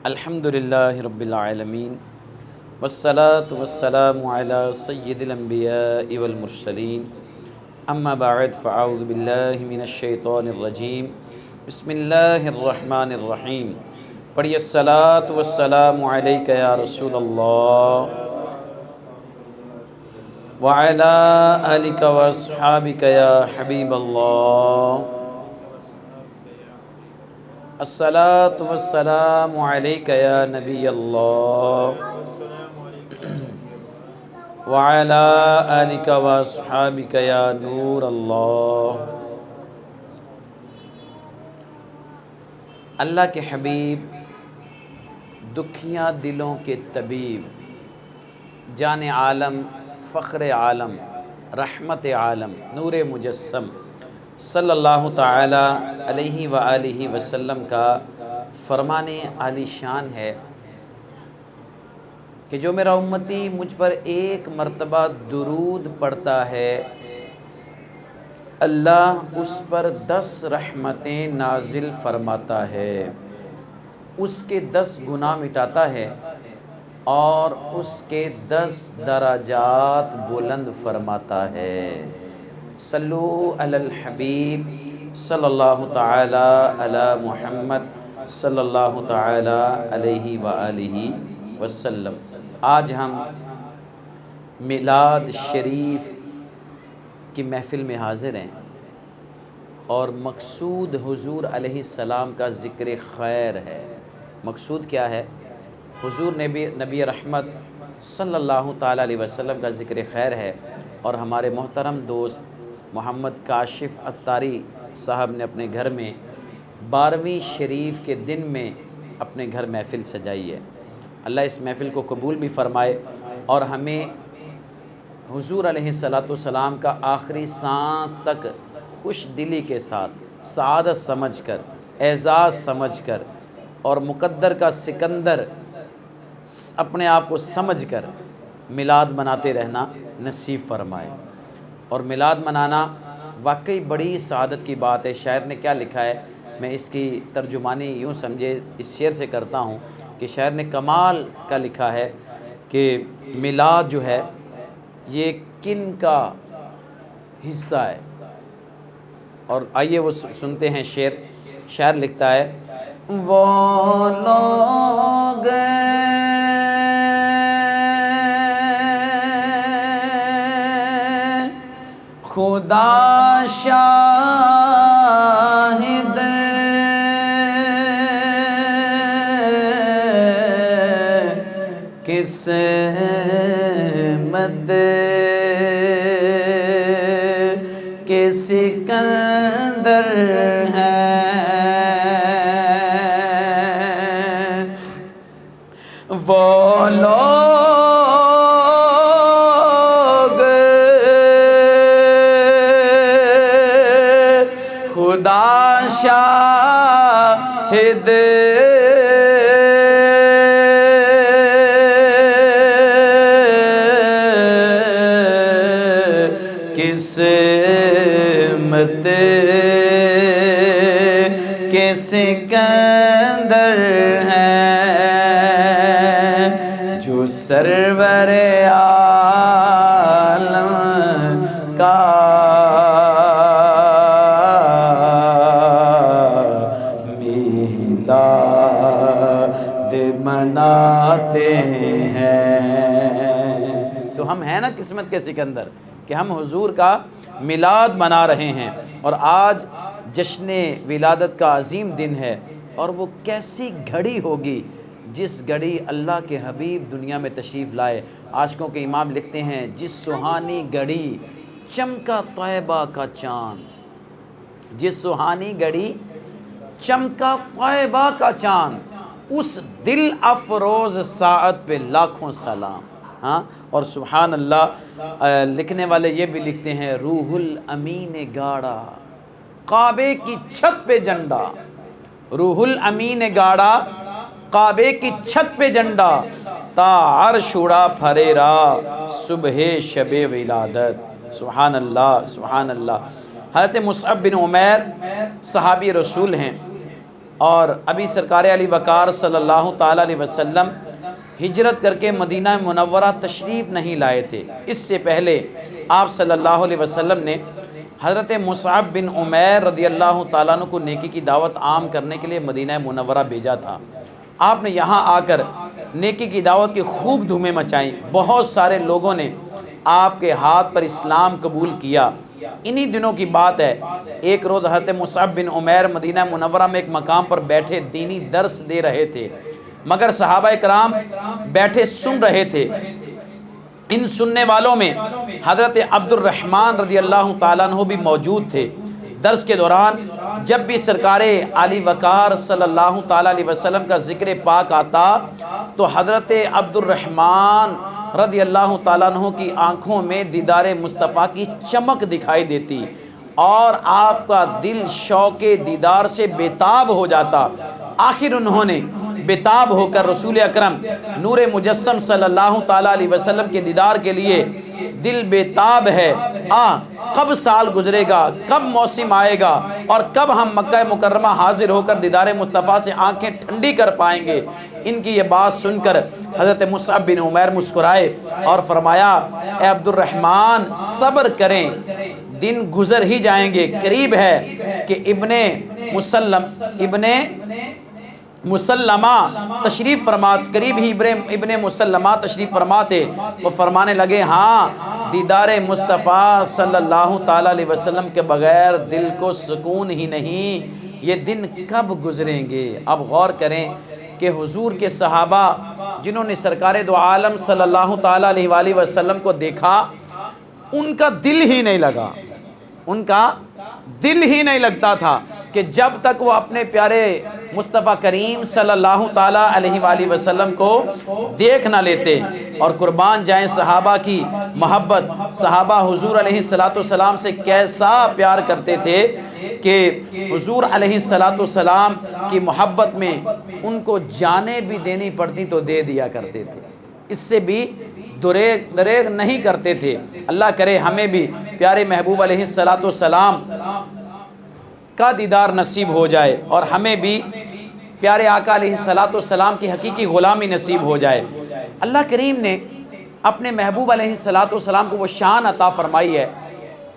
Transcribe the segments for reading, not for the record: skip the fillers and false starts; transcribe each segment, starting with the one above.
الحمدللہ رب العالمین والصلاة والسلام علی سید الانبیاء والمرسلین اما بعد فاعوذ باللہ من الشیطان الرجیم بسم اللہ الرحمن الرحیم پڑھیے الصلاة والسلام علیک یا رسول اللہ وعلی آلک واصحابک یا حبیب اللہ الصلاة والسلام علیک یا نبی اللہ وعلی آلک واصحابک یا نور اللہ۔ اللہ کے حبیب، دکھیاں دلوں کے طبیب، جان عالم، فخر عالم، رحمت عالم، نور مجسم صلی اللہ تعالی علیہ وآلہ وسلم کا فرمان عالی شان ہے کہ جو میرا امتی مجھ پر ایک مرتبہ درود پڑھتا ہے، اللہ اس پر 10 رحمتیں نازل فرماتا ہے، اس کے 10 گناہ مٹاتا ہے اور اس کے 10 درجات بلند فرماتا ہے۔ صلو علی الحبیب صلی اللہ تعالی علی محمد صلی اللہ تعالی علیہ وآلہ وسلم۔ آج ہم میلاد شریف کی محفل میں حاضر ہیں اور مقصود حضور علیہ السلام کا ذکر خیر ہے۔ مقصود کیا ہے؟ حضور نبی رحمت صلی اللہ تعالی علیہ وسلم کا ذکر خیر ہے، اور ہمارے محترم دوست محمد کاشف عطاری صاحب نے اپنے گھر میں 12ویں شریف کے دن میں اپنے گھر محفل سجائی ہے۔ اللہ اس محفل کو قبول بھی فرمائے اور ہمیں حضور علیہ السلام کا آخری سانس تک خوش دلی کے ساتھ، سعادت سمجھ کر، اعزاز سمجھ کر اور مقدر کا سکندر اپنے آپ کو سمجھ کر میلاد مناتے رہنا نصیب فرمائے۔ اور میلاد منانا واقعی بڑی سعادت کی بات ہے۔ شاعر نے کیا لکھا ہے، میں اس کی ترجمانی یوں سمجھے اس شعر سے کرتا ہوں کہ شاعر نے کمال کا لکھا ہے کہ میلاد جو ہے یہ کن کا حصہ ہے، اور آئیے وہ سنتے ہیں شعر۔ شاعر لکھتا ہے، وہ لوگ خدا شاہد قسمت کے سکندر ہیں، وہ لوگ خدا شاہد قسمت کے سکندر ہیں، جو سرور عالم کا میلاد مناتے ہیں۔ تو ہم ہیں نا قسمت کے سکندر کہ ہم حضور کا میلاد منا رہے ہیں، اور آج جشن ولادت کا عظیم دن ہے، اور وہ کیسی گھڑی ہوگی جس گھڑی اللہ کے حبیب دنیا میں تشریف لائے۔ عاشقوں کے امام لکھتے ہیں، جس سہانی گھڑی چمکا طیبہ کا چاند، جس سہانی گھڑی چمکا طیبہ کا چاند، اس دل افروز ساعت پہ لاکھوں سلام۔ ہاں، اور سبحان اللہ لکھنے والے یہ بھی لکھتے ہیں، روح الامین گاڑا کعبے کی چھت پہ جھنڈا، روح الامین گاڑا کعبے کی چھت پہ جھنڈا، تا عرش اڑا پھریرا صبح شب ولادت۔ سبحان اللہ، سبحان اللہ۔ حضرت مصعب بن عمیر صحابی رسول ہیں، اور ابھی سرکار علی وقار صلی اللہ تعالیٰ علیہ وسلم ہجرت کر کے مدینہ منورہ تشریف نہیں لائے تھے۔ اس سے پہلے آپ صلی اللہ علیہ وسلم نے حضرت مصعب بن عمیر رضی اللہ تعالیٰ عنہ کو نیکی کی دعوت عام کرنے کے لیے مدینہ منورہ بھیجا تھا۔ آپ نے یہاں آ کر نیکی کی دعوت کی خوب دھومیں مچائیں، بہت سارے لوگوں نے آپ کے ہاتھ پر اسلام قبول کیا۔ انہی دنوں کی بات ہے، ایک روز حضرت مصعب بن عمیر مدینہ منورہ میں ایک مقام پر بیٹھے دینی درس دے رہے تھے، مگر صحابہ کرام بیٹھے سن رہے تھے۔ ان سننے والوں میں حضرت عبد الرحمن رضی اللہ تعالیٰ عنہ بھی موجود تھے۔ درس کے دوران جب بھی سرکار علی وقار صلی اللہ تعالیٰ علیہ وسلم کا ذکر پاک آتا تو حضرت عبد الرحمن رضی اللہ تعالیٰ عنہ کی آنکھوں میں دیدار مصطفیٰ کی چمک دکھائی دیتی اور آپ کا دل شوق دیدار سے بےتاب ہو جاتا۔ آخر انہوں نے بےتاب ہو کر رسول اکرم نور مجسم صلی اللہ تعالیٰ علیہ وسلم کے دیدار کے لیے دل بےتاب ہے، کب سال گزرے گا، کب موسم آئے گا اور کب ہم مکہ مکرمہ حاضر ہو کر دیدار مصطفیٰ سے آنکھیں ٹھنڈی کر پائیں گے۔ ان کی یہ بات سن کر حضرت مصعب بن عمیر مسکرائے اور فرمایا، اے عبد الرحمن صبر کریں، دن گزر ہی جائیں گے، قریب ہے کہ ابن مسلمہ تشریف فرمات، قریب ہی ابن مسلمہ تشریف فرماتے۔ وہ فرمانے لگے، ہاں دیدار مصطفیٰ صلی اللہ تعالیٰ علیہ وسلم کے بغیر دل کو سکون ہی نہیں، یہ دن کب گزریں گے۔ اب غور کریں کہ حضور کے صحابہ جنہوں نے سرکار دو عالم صلی اللہ تعالیٰ علیہ وآلہ وسلم کو دیکھا، ان کا دل ہی نہیں لگا، ان کا دل ہی نہیں لگتا تھا کہ جب تک وہ اپنے پیارے مصطفیٰ کریم صلی اللہ تعالیٰ علیہ وآلہ وسلم کو دیکھ نہ لیتے۔ اور قربان جائیں صحابہ کی محبت، صحابہ حضور علیہ السلام سے کیسا پیار کرتے تھے کہ حضور علیہ السلام کی محبت میں ان کو جانیں بھی دینی پڑتی تو دے دیا کرتے تھے، اس سے بھی دریغ نہیں کرتے تھے۔ اللہ کرے ہمیں بھی پیارے محبوب علیہ السلام کا دیدار نصیب ہو جائے اور ہمیں بھی پیارے آقا علیہ السلام کی حقیقی غلامی نصیب ہو جائے۔ اللہ کریم نے اپنے محبوب علیہ السلام کو وہ شان عطا فرمائی ہے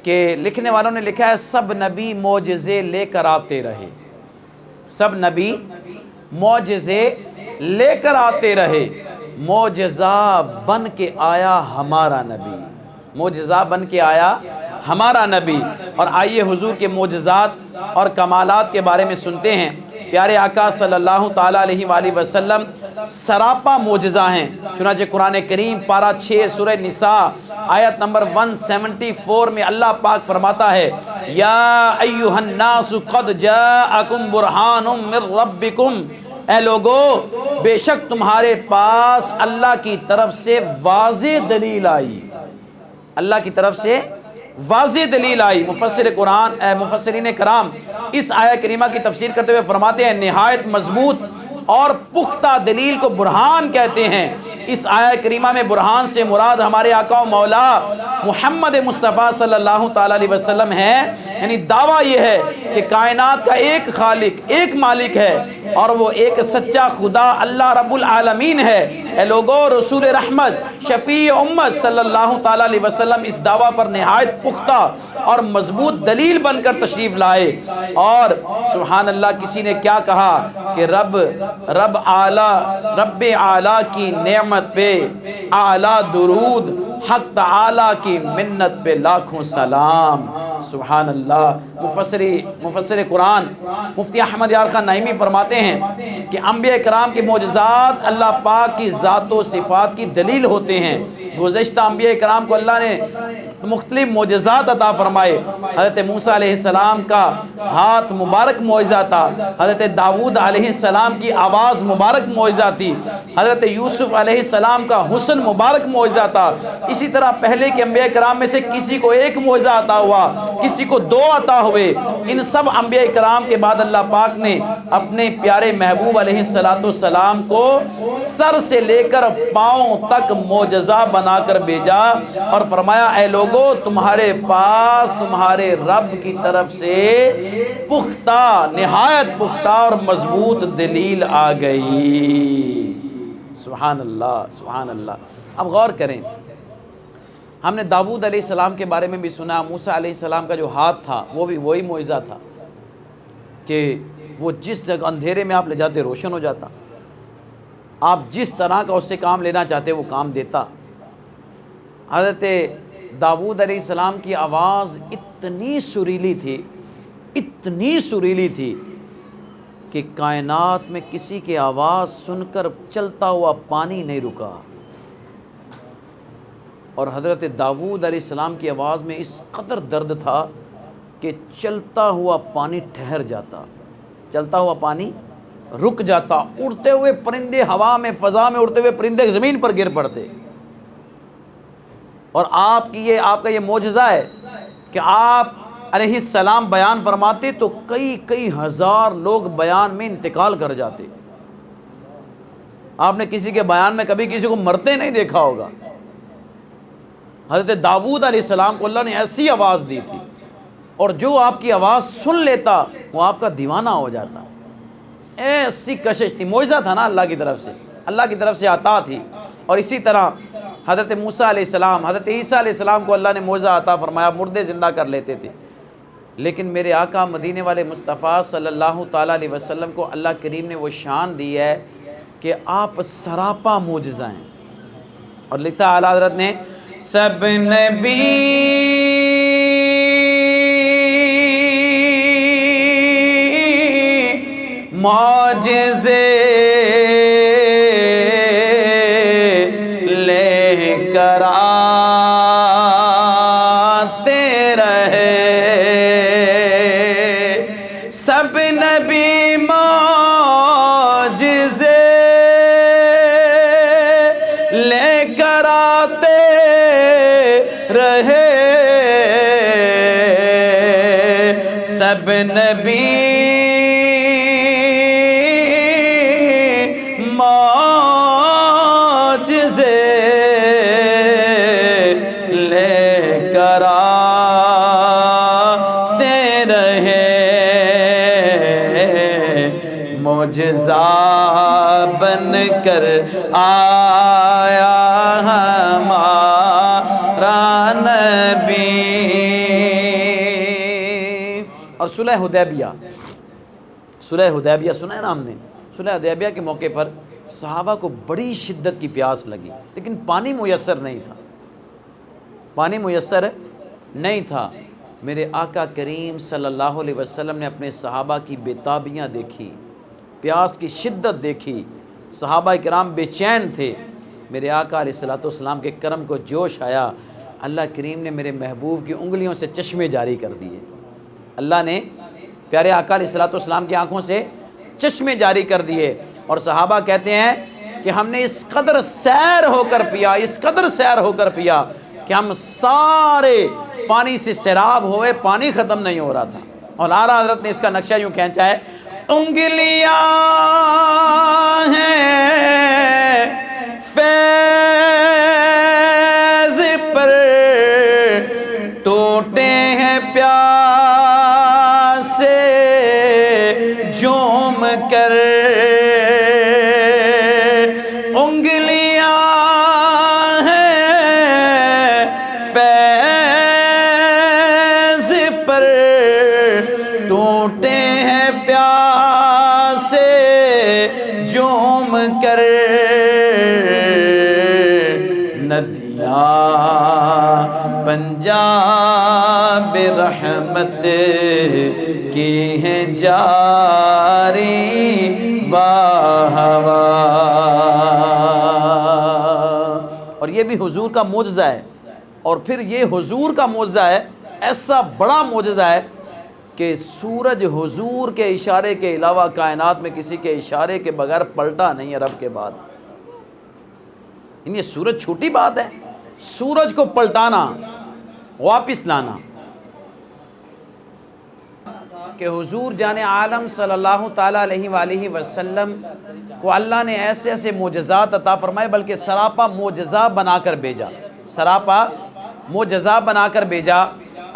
کہ لکھنے والوں نے لکھا ہے، سب نبی معجزے لے کر آتے رہے، سب نبی معجزے لے کر آتے رہے، معجزہ بن کے آیا ہمارا نبی، معجزہ بن کے آیا ہمارا نبی۔ اور آئیے حضور کے معجزات اور کمالات کے بارے میں سنتے ہیں۔ پیارے آقا صلی اللہ تعالیٰ علیہ وآلہ وسلم سراپا معجزہ ہیں، چنانچہ قرآن کریم پارہ 6 سورہ نساء آیت نمبر 174 میں اللہ پاک فرماتا ہے، یا ایھا الناس قد جاءکم برہان من ربکم، اے لوگو بے شک تمہارے پاس اللہ کی طرف سے واضح دلیل آئی، اللہ کی طرف سے واضح دلیل آئی۔ مفسرین کرام اس آیہ کریمہ کی تفسیر کرتے ہوئے فرماتے ہیں، نہایت مضبوط اور پختہ دلیل کو برہان کہتے ہیں۔ اس آیہ کریمہ میں برہان سے مراد ہمارے آقا و مولا محمد مصطفیٰ صلی اللہ تعالیٰ علیہ وسلم ہے، یعنی دعویٰ یہ ہے کہ کائنات کا ایک خالق، ایک مالک ہے اور وہ ایک سچا خدا اللہ رب العالمین ہے۔ اے لوگو رسول رحمت شفیع امت صلی اللہ تعالیٰ علیہ وسلم اس دعویٰ پر نہایت پختہ اور مضبوط دلیل بن کر تشریف لائے۔ اور سبحان اللہ، کسی نے کیا کہا کہ رب اعلیٰ کی نعمت پہ اعلیٰ درود، حق تعالیٰ کی منت پہ لاکھوں سلام۔ سبحان اللہ۔ مفسر قرآن مفتی احمد یار خان نعیمی فرماتے ہیں کہ انبیاء کرام کے معجزات اللہ پاک کی ذات و صفات کی دلیل ہوتے ہیں۔ گزشتہ انبیاء کرام کو اللہ نے مختلف معجزات عطا فرمائے۔ حضرت موسیٰ علیہ السلام کا ہاتھ مبارک معجزہ تھا، حضرت داؤد علیہ السلام کی آواز مبارک معجزہ تھی، حضرت یوسف علیہ السلام کا حسن مبارک معجزہ تھا۔ اسی طرح پہلے کے انبیاء کرام میں سے کسی کو ایک معجزہ عطا ہوا، کسی کو 2 عطا ہوئے۔ ان سب انبیاء کرام کے بعد اللہ پاک نے اپنے پیارے محبوب علیہ السلام کو سر سے لے کر پاؤں تک معجزہ بنا بنا کر بھیجا اور فرمایا اے لوگو تمہارے پاس تمہارے رب کی طرف سے پختہ، نہایت پختہ اور مضبوط دلیل آ گئی۔ سبحان اللہ سبحان اللہ۔ اب غور کریں، ہم نے داؤد علیہ السلام کے بارے میں بھی سنا، موسیٰ علیہ السلام کا جو ہاتھ تھا وہ بھی وہی معجزہ تھا کہ وہ جس جگہ اندھیرے میں آپ لے جاتے روشن ہو جاتا، آپ جس طرح کا اس سے کام لینا چاہتے وہ کام دیتا۔ حضرت داؤد علیہ السلام کی آواز اتنی سریلی تھی کہ کائنات میں کسی کی آواز سن کر چلتا ہوا پانی نہیں رکا، اور حضرت داؤد علیہ السلام کی آواز میں اس قدر درد تھا کہ چلتا ہوا پانی ٹھہر جاتا، چلتا ہوا پانی رک جاتا، اڑتے ہوئے پرندے ہوا میں فضا میں اڑتے ہوئے پرندے زمین پر گر پڑتے۔ اور آپ کا یہ معجزہ ہے کہ آپ علیہ السلام بیان فرماتے تو کئی ہزار لوگ بیان میں انتقال کر جاتے۔ آپ نے کسی کے بیان میں کبھی کسی کو مرتے نہیں دیکھا ہوگا۔ حضرت داؤد علیہ السلام کو اللہ نے ایسی آواز دی تھی، اور جو آپ کی آواز سن لیتا وہ آپ کا دیوانہ ہو جاتا۔ ایسی کشش تھی، معجزہ تھا نا اللہ کی طرف سے عطا تھی۔ اور اسی طرح حضرت موسیٰ علیہ السلام، حضرت عیسیٰ علیہ السلام کو اللہ نے معجزہ عطا فرمایا، مردے زندہ کر لیتے تھے۔ لیکن میرے آقا مدینے والے مصطفیٰ صلی اللہ تعالیٰ علیہ وسلم کو اللہ کریم نے وہ شان دی ہے کہ آپ سراپا معجزہ ہیں۔ اور لکھا اعلیٰ حضرت نے سب نبی معجزے لے کر آتے رہے، سب نبی معجزے لے کر آتے رہے، سب نبی معجزے لے کر آتے رہے، معجزہ بن کر آیا ہمارا نبی۔ اور صلح حدیبیہ سنا ہے نا ہم نے؟ صلح حدیبیہ کے موقع پر صحابہ کو بڑی شدت کی پیاس لگی، لیکن پانی میسر نہیں تھا۔ میرے آقا کریم صلی اللہ علیہ وسلم نے اپنے صحابہ کی بے-تابیاں دیکھی، پیاس کی شدت دیکھی، صحابہ کرام بے چین تھے۔ میرے آقا علیہ السلام کے کرم کو جوش آیا، اللہ کریم نے میرے محبوب کی انگلیوں سے چشمے جاری کر دیے۔ اللہ نے پیارے آقا علیہ السلام کی آنکھوں سے چشمے جاری کر دیے، اور صحابہ کہتے ہیں کہ ہم نے اس قدر سیر ہو کر پیا کہ ہم سارے پانی سے سیراب ہوئے، پانی ختم نہیں ہو رہا تھا۔ اور اعلیٰ حضرت نے اس کا نقشہ یوں کھینچا ہے، انگلیاں ہیں فیض پر ٹوٹے ہیں پیاس سے جوم کر، انگلیاں ہیں فیض پر ٹوٹے ہیں پیاس سے جوم کر، ندیاں پنجاب رحمت کی ہیں جاری باہوا۔ اور یہ بھی حضور کا معجزہ ہے، اور پھر یہ حضور کا معجزہ ہے، ایسا بڑا معجزہ ہے کہ سورج حضور کے اشارے کے علاوہ کائنات میں کسی کے اشارے کے بغیر پلٹا نہیں عرب کے بعد۔ یہ سورج چھوٹی بات ہے، سورج کو پلٹانا، واپس لانا۔ کہ حضور جان عالم صلی اللہ تعالیٰ علیہ وآلہ وسلم کو اللہ نے ایسے ایسے معجزات عطا فرمائے، بلکہ سراپا معجزہ بنا کر بھیجا، سراپا معجزہ بنا کر بھیجا۔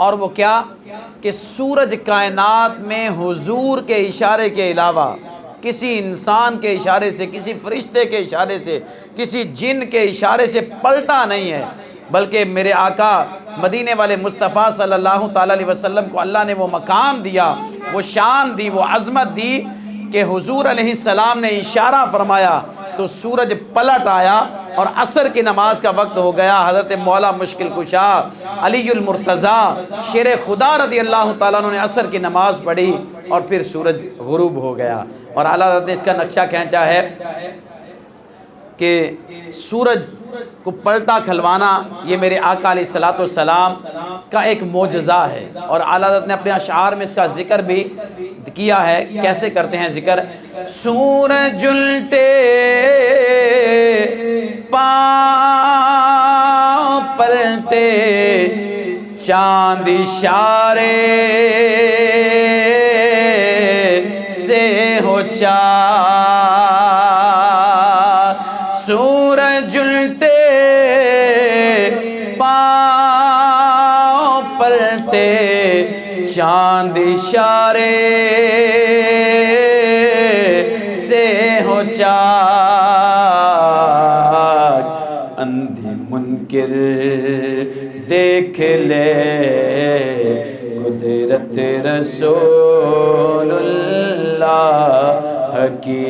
اور وہ کیا کہ سورج کائنات میں حضور کے اشارے کے علاوہ کسی انسان کے اشارے سے، کسی فرشتے کے اشارے سے، کسی جن کے اشارے سے پلٹا نہیں ہے، بلکہ میرے آقا مدینے والے مصطفیٰ صلی اللہ تعالیٰ علیہ وسلم کو اللہ نے وہ مقام دیا، وہ شان دی، وہ عظمت دی کہ حضور علیہ السلام نے اشارہ فرمایا تو سورج پلٹ آیا اور عصر کی نماز کا وقت ہو گیا۔ حضرت مولا مشکل کشا علی المرتضیٰ شیر خدا رضی اللہ تعالیٰ عنہ نے عصر کی نماز پڑھی اور پھر سورج غروب ہو گیا۔ اور اعلیٰ حضرت نے اس کا نقشہ کھینچا ہے کہ سورج کو پلٹا کھلوانا یہ میرے آقا علیہ الصلوۃ والسلام کا ایک معجزہ ہے۔ اور اعلیٰ حضرت نے اپنے اشعار میں اس کا ذکر بھی کیا ہے۔ کیسے کرتے ہیں ذکر؟ سورج الٹے پاؤں پلٹے چاند اشارے سے ہو چار، سورج الٹے پاؤں پلٹے چاند اشارے سے ہو چار، اندھے منکر دیکھ لے قدرت رسول اللہ کی۔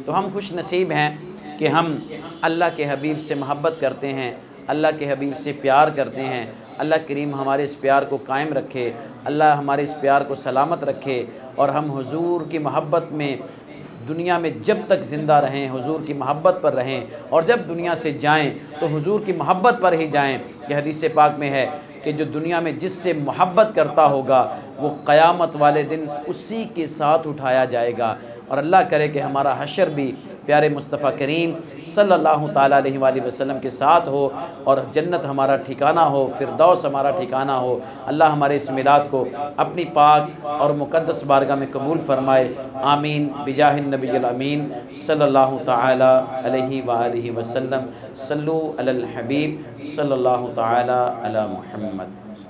تو ہم خوش نصیب ہیں کہ ہم اللہ کے حبیب سے محبت کرتے ہیں، اللہ کے حبیب سے پیار کرتے ہیں۔ اللہ کریم ہمارے اس پیار کو قائم رکھے، اللہ ہمارے اس پیار کو سلامت رکھے، اور ہم حضور کی محبت میں دنیا میں جب تک زندہ رہیں حضور کی محبت پر رہیں، اور جب دنیا سے جائیں تو حضور کی محبت پر ہی جائیں۔ یہ حدیث پاک میں ہے کہ جو دنیا میں جس سے محبت کرتا ہوگا وہ قیامت والے دن اسی کے ساتھ اٹھایا جائے گا۔ اور اللہ کرے کہ ہمارا حشر بھی پیارے مصطفیٰ کریم صلی اللہ تعالیٰ علیہ وآلہ وسلم کے ساتھ ہو، اور جنت ہمارا ٹھکانہ ہو، فردوس ہمارا ٹھکانہ ہو۔ اللہ ہمارے اس میلاد کو اپنی پاک اور مقدس بارگاہ میں قبول فرمائے، آمین بجاہ النبی الامین صلی اللہ تعالیٰ علیہ وآلہ وسلم۔ صلو علی الحبیب صلی اللہ تعالیٰ علی محمد۔